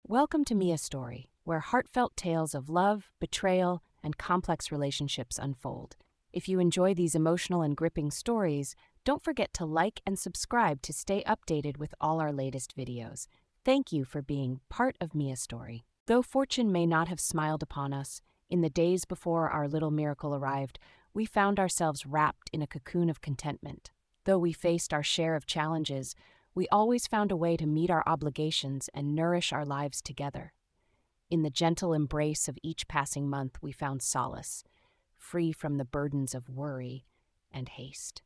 Welcome to Mia Story, where heartfelt tales of love, betrayal, and complex relationships unfold. If you enjoy these emotional and gripping stories, don't forget to like and subscribe to stay updated with all our latest videos. Thank you for being part of Mia Story. Though fortune may not have smiled upon us, in the days before our little miracle arrived, we found ourselves wrapped in a cocoon of contentment. Though we faced our share of challenges, we always found a way to meet our obligations and nourish our lives together. In the gentle embrace of each passing month, we found solace, free from the burdens of worry and haste.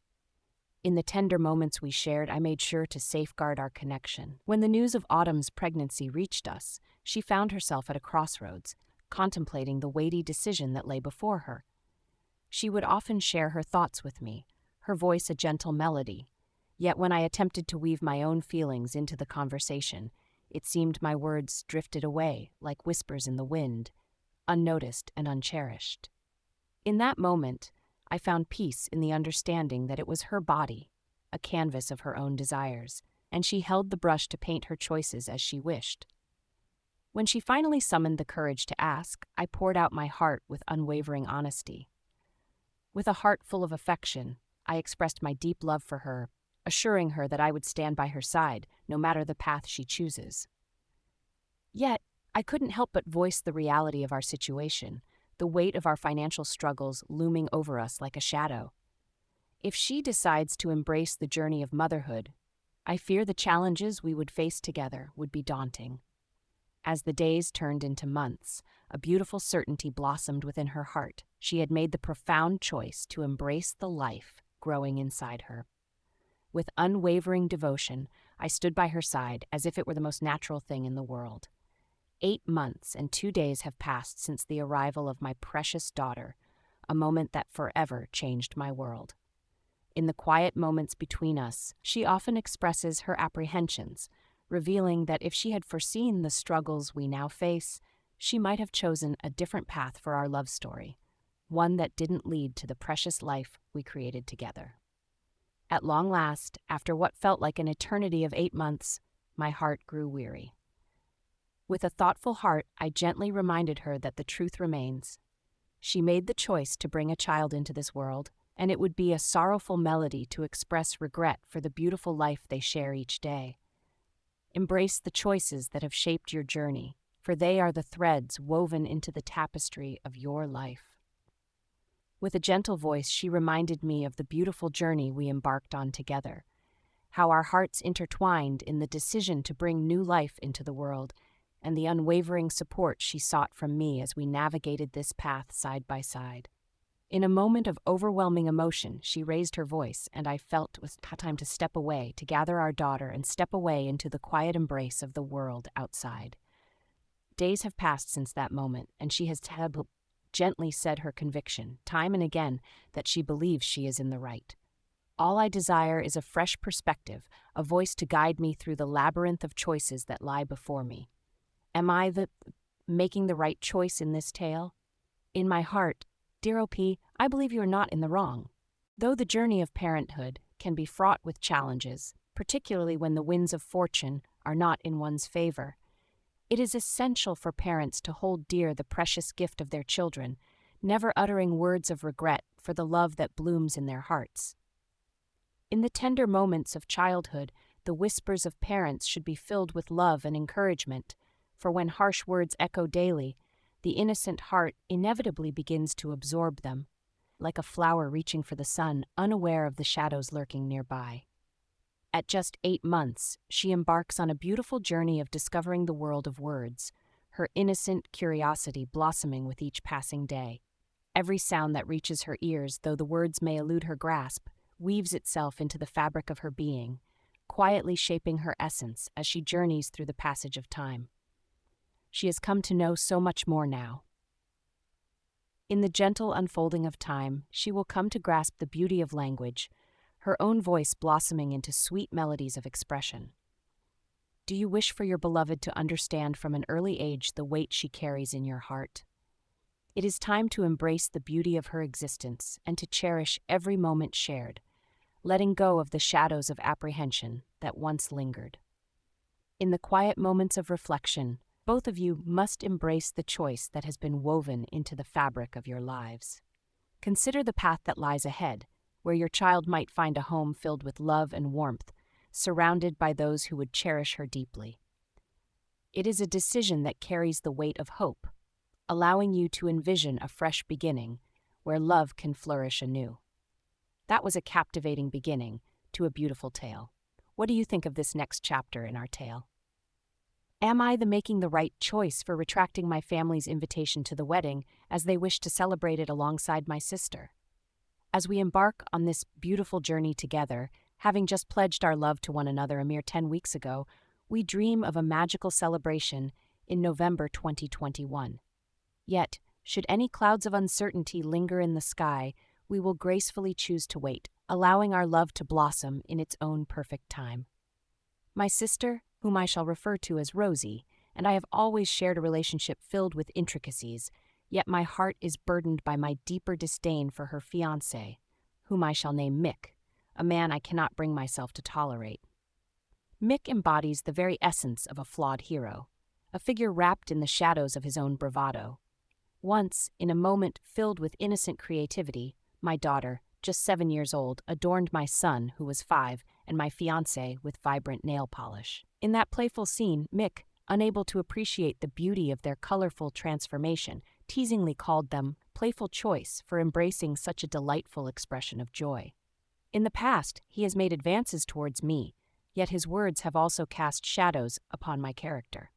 In the tender moments we shared, I made sure to safeguard our connection. When the news of Autumn's pregnancy reached us, she found herself at a crossroads, contemplating the weighty decision that lay before her. She would often share her thoughts with me, her voice a gentle melody. Yet when I attempted to weave my own feelings into the conversation, it seemed my words drifted away like whispers in the wind, unnoticed and uncherished. In that moment, I found peace in the understanding that it was her body, a canvas of her own desires, and she held the brush to paint her choices as she wished. When she finally summoned the courage to ask, I poured out my heart with unwavering honesty. With a heart full of affection, I expressed my deep love for her, assuring her that I would stand by her side, no matter the path she chooses. Yet, I couldn't help but voice the reality of our situation, the weight of our financial struggles looming over us like a shadow. If she decides to embrace the journey of motherhood, I fear the challenges we would face together would be daunting. As the days turned into months, a beautiful certainty blossomed within her heart. She had made the profound choice to embrace the life growing inside her. With unwavering devotion, I stood by her side as if it were the most natural thing in the world. 8 months and 2 days have passed since the arrival of my precious daughter, a moment that forever changed my world. In the quiet moments between us, she often expresses her apprehensions, revealing that if she had foreseen the struggles we now face, she might have chosen a different path for our love story, one that didn't lead to the precious life we created together. At long last, after what felt like an eternity of 8 months, my heart grew weary. With a thoughtful heart, I gently reminded her that the truth remains. She made the choice to bring a child into this world, and it would be a sorrowful melody to express regret for the beautiful life they share each day. Embrace the choices that have shaped your journey, for they are the threads woven into the tapestry of your life. With a gentle voice, she reminded me of the beautiful journey we embarked on together, how our hearts intertwined in the decision to bring new life into the world, and the unwavering support she sought from me as we navigated this path side by side. In a moment of overwhelming emotion, she raised her voice, and I felt it was time to step away, to gather our daughter and step away into the quiet embrace of the world outside. Days have passed since that moment, and she has gently said her conviction, time and again, that she believes she is in the right. All I desire is a fresh perspective, a voice to guide me through the labyrinth of choices that lie before me. Am I making the right choice in this tale? In my heart, dear OP, I believe you are not in the wrong. Though the journey of parenthood can be fraught with challenges, particularly when the winds of fortune are not in one's favor, it is essential for parents to hold dear the precious gift of their children, never uttering words of regret for the love that blooms in their hearts. In the tender moments of childhood, the whispers of parents should be filled with love and encouragement, for when harsh words echo daily, the innocent heart inevitably begins to absorb them, like a flower reaching for the sun, unaware of the shadows lurking nearby. At just 8 months, she embarks on a beautiful journey of discovering the world of words, her innocent curiosity blossoming with each passing day. Every sound that reaches her ears, though the words may elude her grasp, weaves itself into the fabric of her being, quietly shaping her essence as she journeys through the passage of time. She has come to know so much more now. In the gentle unfolding of time, she will come to grasp the beauty of language, her own voice blossoming into sweet melodies of expression. Do you wish for your beloved to understand from an early age the weight she carries in your heart? It is time to embrace the beauty of her existence and to cherish every moment shared, letting go of the shadows of apprehension that once lingered. In the quiet moments of reflection, Both of you must embrace the choice that has been woven into the fabric of your lives. Consider the path that lies ahead, where your child might find a home filled with love and warmth, surrounded by those who would cherish her deeply. It is a decision that carries the weight of hope, allowing you to envision a fresh beginning where love can flourish anew. That was a captivating beginning to a beautiful tale. What do you think of this next chapter in our tale? Am I making the right choice for retracting my family's invitation to the wedding as they wish to celebrate it alongside my sister? As we embark on this beautiful journey together, having just pledged our love to one another a mere 10 weeks ago, we dream of a magical celebration in November 2021. Yet, should any clouds of uncertainty linger in the sky, we will gracefully choose to wait, allowing our love to blossom in its own perfect time. My sister, whom I shall refer to as Rosie, and I have always shared a relationship filled with intricacies, yet my heart is burdened by my deeper disdain for her fiancé, whom I shall name Mick, a man I cannot bring myself to tolerate. Mick embodies the very essence of a flawed hero, a figure wrapped in the shadows of his own bravado. Once, in a moment filled with innocent creativity, my daughter, just 7 years old, adorned my son, who was 5, and my fiancé with vibrant nail polish. In that playful scene, Mick, unable to appreciate the beauty of their colorful transformation, teasingly called them playful choice for embracing such a delightful expression of joy. In the past, he has made advances towards me, yet his words have also cast shadows upon my character.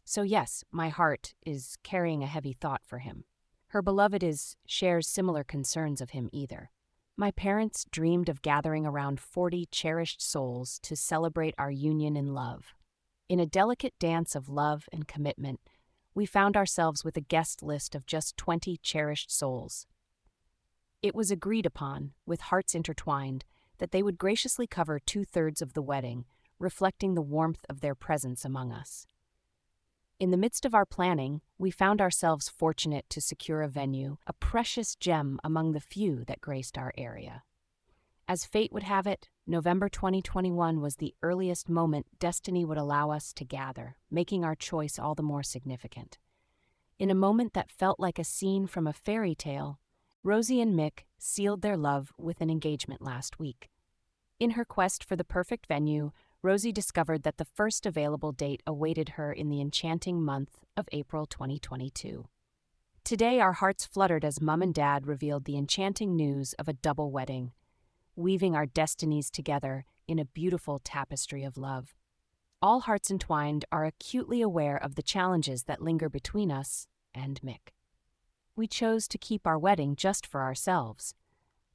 So yes, my heart is carrying a heavy thought for him. Her beloved shares similar concerns of him either. My parents dreamed of gathering around 40 cherished souls to celebrate our union in love. In a delicate dance of love and commitment, we found ourselves with a guest list of just 20 cherished souls. It was agreed upon, with hearts intertwined, that they would graciously cover 2/3 of the wedding, reflecting the warmth of their presence among us. In the midst of our planning, we found ourselves fortunate to secure a venue, a precious gem among the few that graced our area. As fate would have it, November 2021 was the earliest moment destiny would allow us to gather, making our choice all the more significant. In a moment that felt like a scene from a fairy tale, Rosie and Mick sealed their love with an engagement last week. In her quest for the perfect venue, Rosie discovered that the first available date awaited her in the enchanting month of April 2022. Today, our hearts fluttered as Mom and Dad revealed the enchanting news of a double wedding, weaving our destinies together in a beautiful tapestry of love. All hearts entwined are acutely aware of the challenges that linger between us and Mick. We chose to keep our wedding just for ourselves.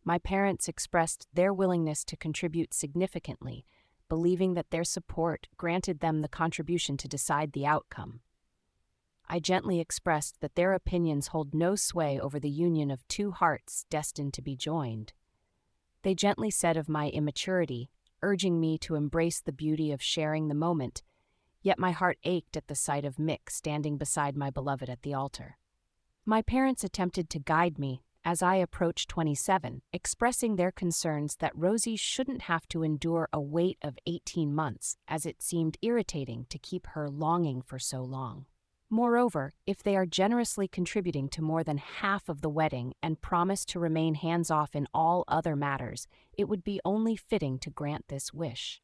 My parents expressed their willingness to contribute significantly, believing that their support granted them the contribution to decide the outcome. I gently expressed that their opinions hold no sway over the union of two hearts destined to be joined. They gently said of my immaturity, urging me to embrace the beauty of sharing the moment, yet my heart ached at the sight of Mick standing beside my beloved at the altar. My parents attempted to guide me as I approached 27, expressing their concerns that Rosie shouldn't have to endure a wait of 18 months, as it seemed irritating to keep her longing for so long. Moreover, if they are generously contributing to more than half of the wedding and promise to remain hands-off in all other matters, it would be only fitting to grant this wish.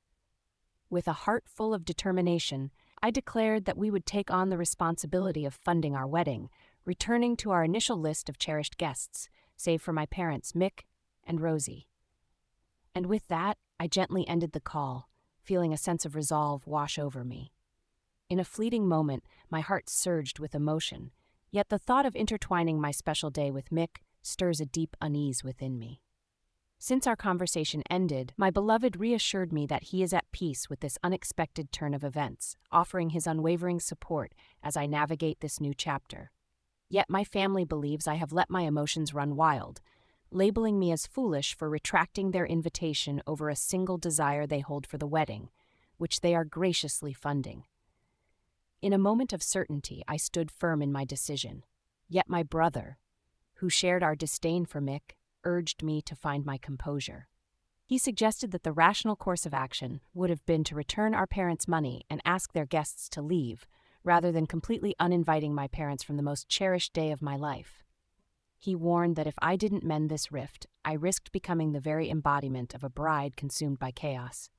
With a heart full of determination, I declared that we would take on the responsibility of funding our wedding, returning to our initial list of cherished guests, save for my parents, Mick and Rosie. And with that, I gently ended the call, feeling a sense of resolve wash over me. In a fleeting moment, my heart surged with emotion, yet the thought of intertwining my special day with Mick stirs a deep unease within me. Since our conversation ended, my beloved reassured me that he is at peace with this unexpected turn of events, offering his unwavering support as I navigate this new chapter. Yet my family believes I have let my emotions run wild, labeling me as foolish for retracting their invitation over a single desire they hold for the wedding, which they are graciously funding. In a moment of certainty, I stood firm in my decision. Yet my brother, who shared our disdain for Mick, urged me to find my composure. He suggested that the rational course of action would have been to return our parents' money and ask their guests to leave, rather than completely uninviting my parents from the most cherished day of my life. He warned that if I didn't mend this rift, I risked becoming the very embodiment of a bride consumed by chaos.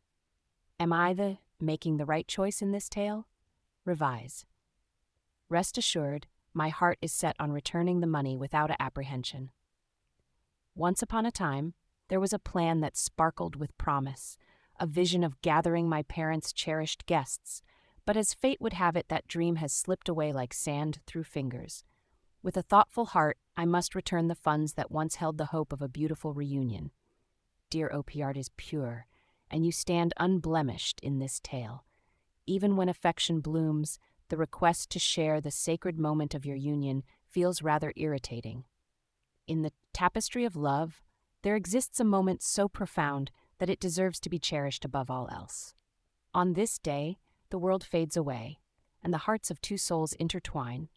Am I making the right choice in this tale? Revise. Rest assured, my heart is set on returning the money without apprehension. Once upon a time, there was a plan that sparkled with promise, a vision of gathering my parents' cherished guests, but as fate would have it, that dream has slipped away like sand through fingers. With a thoughtful heart, I must return the funds that once held the hope of a beautiful reunion. Dear Opie, is pure, and you stand unblemished in this tale. Even when affection blooms, the request to share the sacred moment of your union feels rather irritating. In the tapestry of love, there exists a moment so profound that it deserves to be cherished above all else. On this day, the world fades away, and the hearts of two souls intertwine,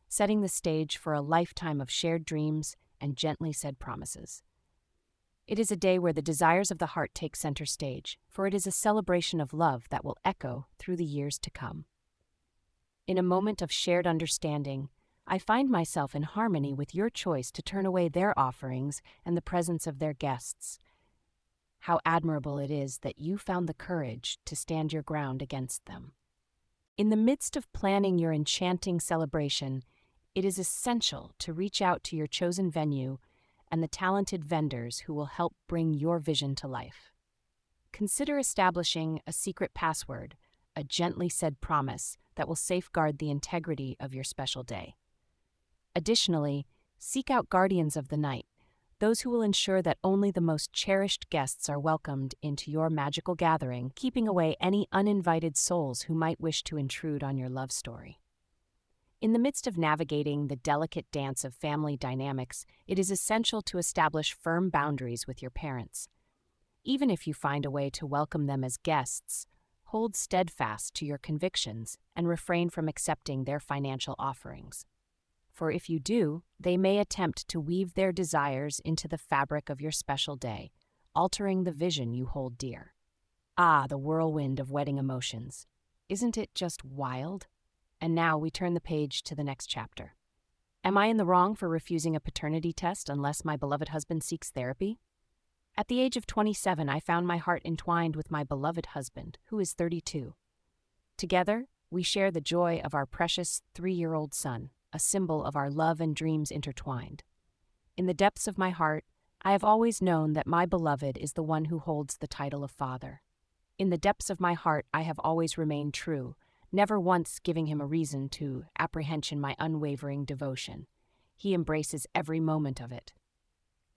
setting the stage for a lifetime of shared dreams and gently said promises. It is a day where the desires of the heart take center stage, for it is a celebration of love that will echo through the years to come. In a moment of shared understanding, I find myself in harmony with your choice to turn away their offerings and the presence of their guests. How admirable it is that you found the courage to stand your ground against them. In the midst of planning your enchanting celebration, it is essential to reach out to your chosen venue and the talented vendors who will help bring your vision to life. Consider establishing a secret password, a gently said promise that will safeguard the integrity of your special day. Additionally, seek out guardians of the night, those who will ensure that only the most cherished guests are welcomed into your magical gathering, keeping away any uninvited souls who might wish to intrude on your love story. In the midst of navigating the delicate dance of family dynamics, it is essential to establish firm boundaries with your parents. Even if you find a way to welcome them as guests, hold steadfast to your convictions and refrain from accepting their financial offerings. For if you do, they may attempt to weave their desires into the fabric of your special day, altering the vision you hold dear. Ah, the whirlwind of wedding emotions. Isn't it just wild? And now we turn the page to the next chapter. Am I in the wrong for refusing a paternity test unless my beloved husband seeks therapy? At the age of 27, I found my heart entwined with my beloved husband, who is 32. Together, we share the joy of our precious 3-year-old son, a symbol of our love and dreams intertwined. In the depths of my heart, I have always known that my beloved is the one who holds the title of father. In the depths of my heart, I have always remained true, never once giving him a reason to apprehension my unwavering devotion. He embraces every moment of it.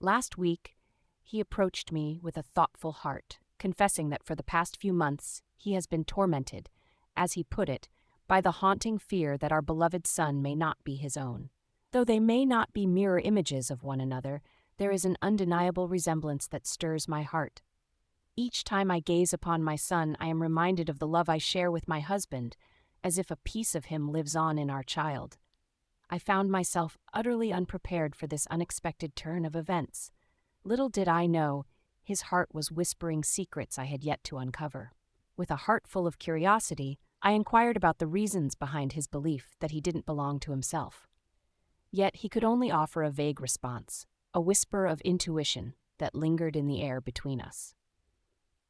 Last week, he approached me with a thoughtful heart, confessing that for the past few months he has been tormented, as he put it, by the haunting fear that our beloved son may not be his own. Though they may not be mirror images of one another, there is an undeniable resemblance that stirs my heart. Each time I gaze upon my son, I am reminded of the love I share with my husband, as if a piece of him lives on in our child. I found myself utterly unprepared for this unexpected turn of events. Little did I know, his heart was whispering secrets I had yet to uncover. With a heart full of curiosity, I inquired about the reasons behind his belief that he didn't belong to himself. Yet he could only offer a vague response, a whisper of intuition that lingered in the air between us.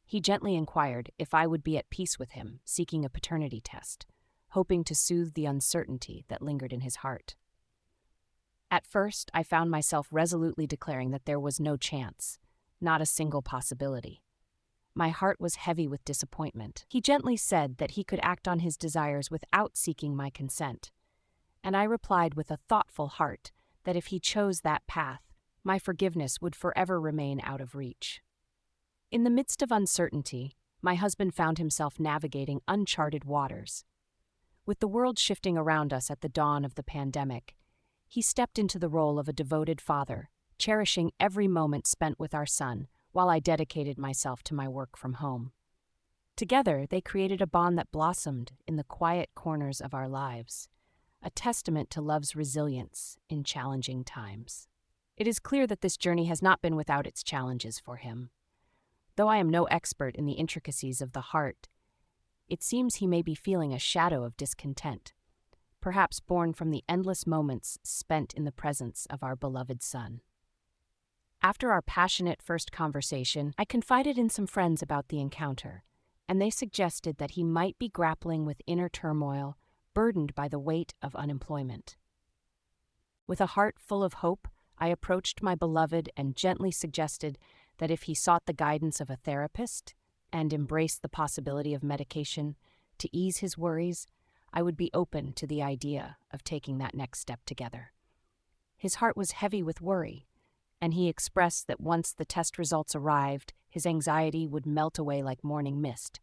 He gently inquired if I would be at peace with him, seeking a paternity test, hoping to soothe the uncertainty that lingered in his heart. At first, I found myself resolutely declaring that there was no chance, not a single possibility. My heart was heavy with disappointment. He gently said that he could act on his desires without seeking my consent, and I replied with a thoughtful heart that if he chose that path, my forgiveness would forever remain out of reach. In the midst of uncertainty, my husband found himself navigating uncharted waters. With the world shifting around us at the dawn of the pandemic, he stepped into the role of a devoted father, cherishing every moment spent with our son, while I dedicated myself to my work from home. Together, they created a bond that blossomed in the quiet corners of our lives, a testament to love's resilience in challenging times. It is clear that this journey has not been without its challenges for him. Though I am no expert in the intricacies of the heart, it seems he may be feeling a shadow of discontent. perhaps born from the endless moments spent in the presence of our beloved son. After our passionate first conversation, I confided in some friends about the encounter, and they suggested that he might be grappling with inner turmoil, burdened by the weight of unemployment. With a heart full of hope, I approached my beloved and gently suggested that if he sought the guidance of a therapist and embraced the possibility of medication to ease his worries, I would be open to the idea of taking that next step together. His heart was heavy with worry, and he expressed that once the test results arrived, his anxiety would melt away like morning mist.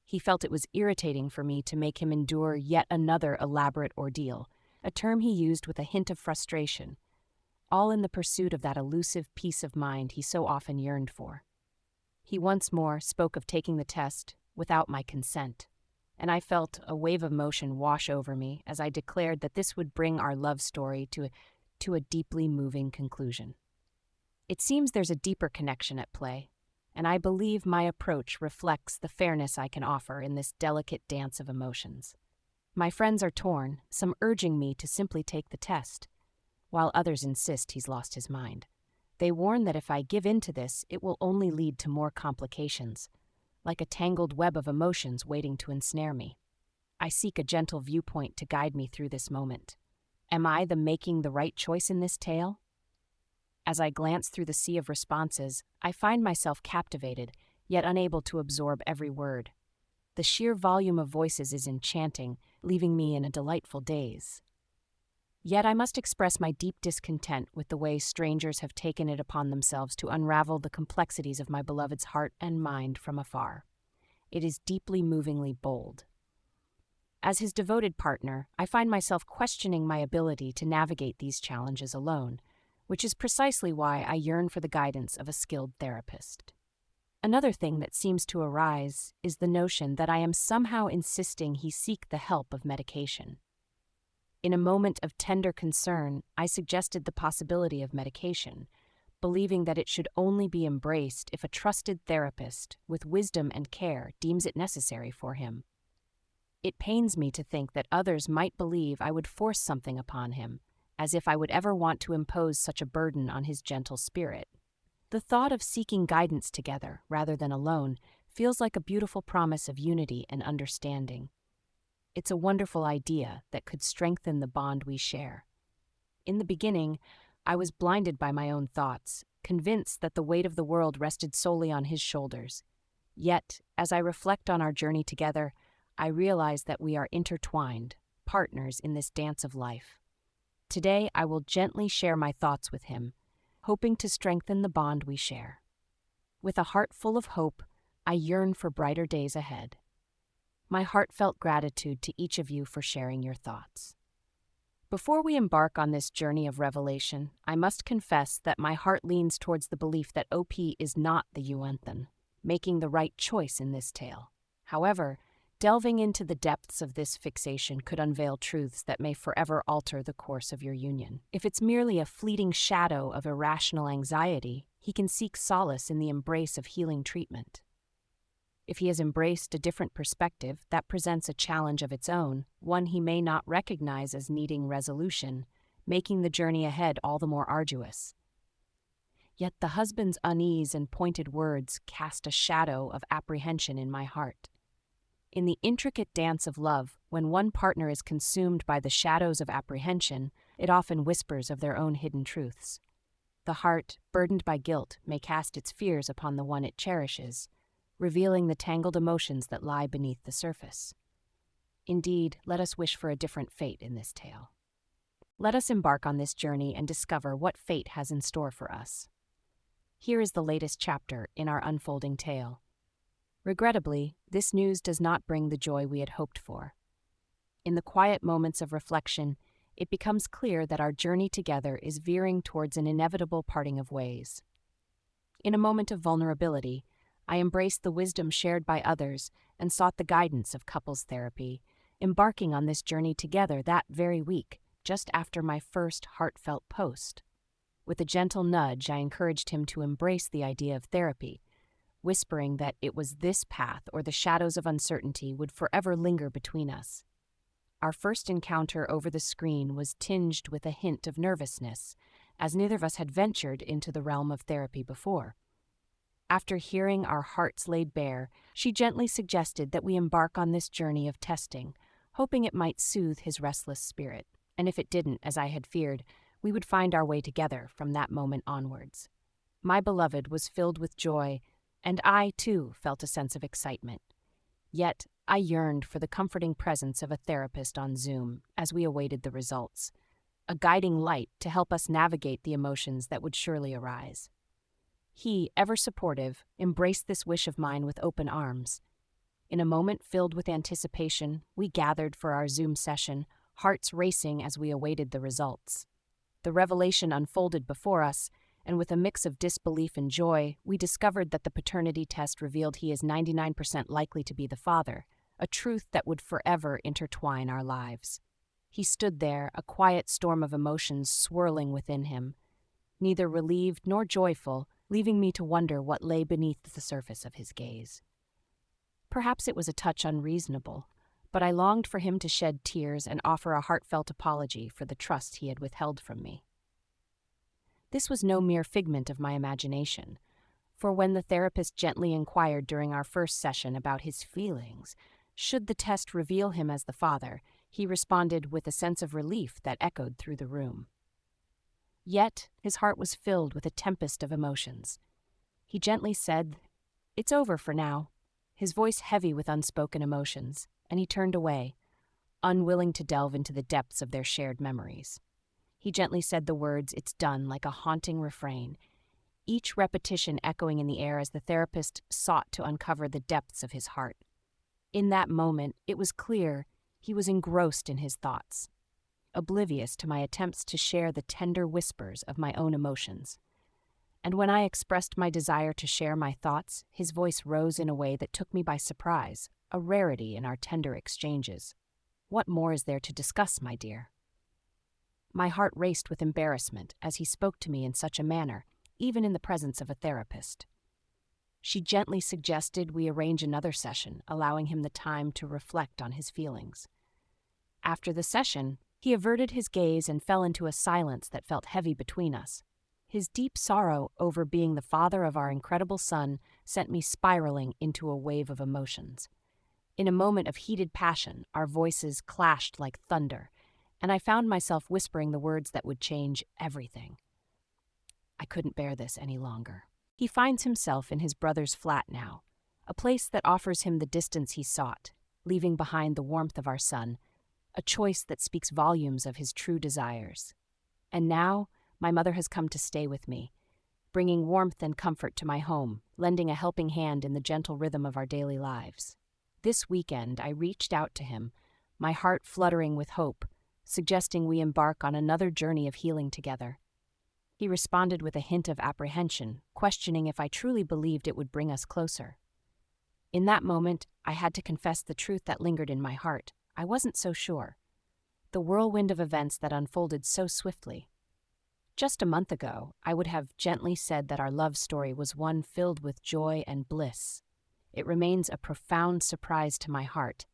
He felt it was irritating for me to make him endure yet another elaborate ordeal, a term he used with a hint of frustration, all in the pursuit of that elusive peace of mind he so often yearned for. He once more spoke of taking the test without my consent, and I felt a wave of emotion wash over me as I declared that this would bring our love story to a deeply moving conclusion. It seems there's a deeper connection at play, and I believe my approach reflects the fairness I can offer in this delicate dance of emotions. My friends are torn, some urging me to simply take the test, while others insist he's lost his mind. They warn that if I give in to this, it will only lead to more complications, like a tangled web of emotions waiting to ensnare me. I seek a gentle viewpoint to guide me through this moment. Am I making the right choice in this tale? As I glance through the sea of responses, I find myself captivated, yet unable to absorb every word. The sheer volume of voices is enchanting, leaving me in a delightful daze. Yet I must express my deep discontent with the way strangers have taken it upon themselves to unravel the complexities of my beloved's heart and mind from afar. It is deeply movingly bold. As his devoted partner, I find myself questioning my ability to navigate these challenges alone, which is precisely why I yearn for the guidance of a skilled therapist. Another thing that seems to arise is the notion that I am somehow insisting he seek the help of medication. In a moment of tender concern, I suggested the possibility of medication, believing that it should only be embraced if a trusted therapist with wisdom and care deems it necessary for him. It pains me to think that others might believe I would force something upon him, as if I would ever want to impose such a burden on his gentle spirit. The thought of seeking guidance together, rather than alone, feels like a beautiful promise of unity and understanding. It's a wonderful idea that could strengthen the bond we share. In the beginning, I was blinded by my own thoughts, convinced that the weight of the world rested solely on his shoulders. Yet, as I reflect on our journey together, I realize that we are intertwined, partners in this dance of life. Today, I will gently share my thoughts with him, hoping to strengthen the bond we share. With a heart full of hope, I yearn for brighter days ahead. My heartfelt gratitude to each of you for sharing your thoughts. Before we embark on this journey of revelation, I must confess that my heart leans towards the belief that OP is not the Yuanthan, making the right choice in this tale. However, delving into the depths of this fixation could unveil truths that may forever alter the course of your union. If it's merely a fleeting shadow of irrational anxiety, he can seek solace in the embrace of healing treatment. If he has embraced a different perspective, that presents a challenge of its own, one he may not recognize as needing resolution, making the journey ahead all the more arduous. Yet the husband's unease and pointed words cast a shadow of apprehension in my heart. In the intricate dance of love, when one partner is consumed by the shadows of apprehension, it often whispers of their own hidden truths. The heart, burdened by guilt, may cast its fears upon the one it cherishes, revealing the tangled emotions that lie beneath the surface. Indeed, let us wish for a different fate in this tale. Let us embark on this journey and discover what fate has in store for us. Here is the latest chapter in our unfolding tale. Regrettably, this news does not bring the joy we had hoped for. In the quiet moments of reflection, it becomes clear that our journey together is veering towards an inevitable parting of ways. In a moment of vulnerability, I embraced the wisdom shared by others and sought the guidance of couples therapy, embarking on this journey together that very week, just after my first heartfelt post. With a gentle nudge, I encouraged him to embrace the idea of therapy, whispering that it was this path or the shadows of uncertainty would forever linger between us. our first encounter over the screen was tinged with a hint of nervousness, as neither of us had ventured into the realm of therapy before. After hearing our hearts laid bare, she gently suggested that we embark on this journey of testing, hoping it might soothe his restless spirit, and if it didn't, as I had feared, we would find our way together from that moment onwards. My beloved was filled with joy, and I, too, felt a sense of excitement. Yet, I yearned for the comforting presence of a therapist on Zoom as we awaited the results, a guiding light to help us navigate the emotions that would surely arise. He, ever supportive, embraced this wish of mine with open arms. In a moment filled with anticipation, we gathered for our Zoom session, hearts racing as we awaited the results. The revelation unfolded before us, and with a mix of disbelief and joy, we discovered that the paternity test revealed he is 99% likely to be the father, a truth that would forever intertwine our lives. He stood there, a quiet storm of emotions swirling within him, neither relieved nor joyful, leaving me to wonder what lay beneath the surface of his gaze. Perhaps it was a touch unreasonable, but I longed for him to shed tears and offer a heartfelt apology for the trust he had withheld from me. This was no mere figment of my imagination, for when the therapist gently inquired during our first session about his feelings, should the test reveal him as the father, he responded with a sense of relief that echoed through the room. Yet, his heart was filled with a tempest of emotions. He gently said, "It's over for now," his voice heavy with unspoken emotions, and he turned away, unwilling to delve into the depths of their shared memories. He gently said the words, "It's done," like a haunting refrain, each repetition echoing in the air as the therapist sought to uncover the depths of his heart. In that moment, it was clear he was engrossed in his thoughts, oblivious to my attempts to share the tender whispers of my own emotions. And when I expressed my desire to share my thoughts, his voice rose in a way that took me by surprise, a rarity in our tender exchanges. "What more is there to discuss, my dear?" My heart raced with embarrassment as he spoke to me in such a manner, even in the presence of a therapist. She gently suggested we arrange another session, allowing him the time to reflect on his feelings. After the session, he averted his gaze and fell into a silence that felt heavy between us. His deep sorrow over being the father of our incredible son sent me spiraling into a wave of emotions. In a moment of heated passion, our voices clashed like thunder, and I found myself whispering the words that would change everything. I couldn't bear this any longer. He finds himself in his brother's flat now, a place that offers him the distance he sought, leaving behind the warmth of our son, a choice that speaks volumes of his true desires. And now, my mother has come to stay with me, bringing warmth and comfort to my home, lending a helping hand in the gentle rhythm of our daily lives. This weekend, I reached out to him, my heart fluttering with hope, suggesting we embark on another journey of healing together. He responded with a hint of apprehension, questioning if I truly believed it would bring us closer. In that moment, I had to confess the truth that lingered in my heart. I wasn't so sure. The whirlwind of events that unfolded so swiftly. Just a month ago, I would have gently said that our love story was one filled with joy and bliss. It remains a profound surprise to my heart,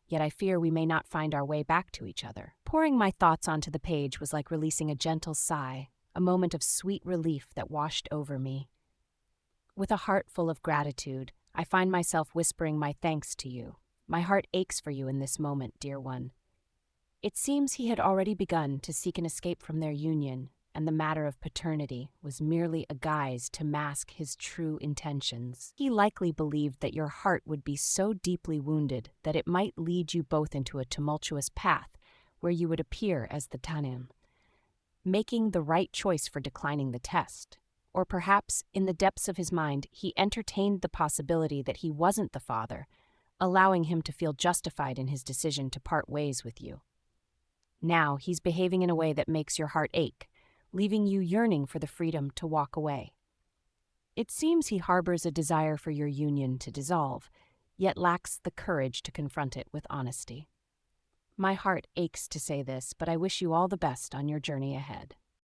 yet I fear we may not find our way back to each other. Pouring my thoughts onto the page was like releasing a gentle sigh, a moment of sweet relief that washed over me. With a heart full of gratitude, I find myself whispering my thanks to you. My heart aches for you in this moment, dear one. It seems he had already begun to seek an escape from their union, and the matter of paternity was merely a guise to mask his true intentions. He likely believed that your heart would be so deeply wounded that it might lead you both into a tumultuous path where you would appear as the Tanim, making the right choice for declining the test. Or perhaps, in the depths of his mind, he entertained the possibility that he wasn't the father, allowing him to feel justified in his decision to part ways with you. Now he's behaving in a way that makes your heart ache, leaving you yearning for the freedom to walk away. It seems he harbors a desire for your union to dissolve, yet lacks the courage to confront it with honesty. My heart aches to say this, but I wish you all the best on your journey ahead.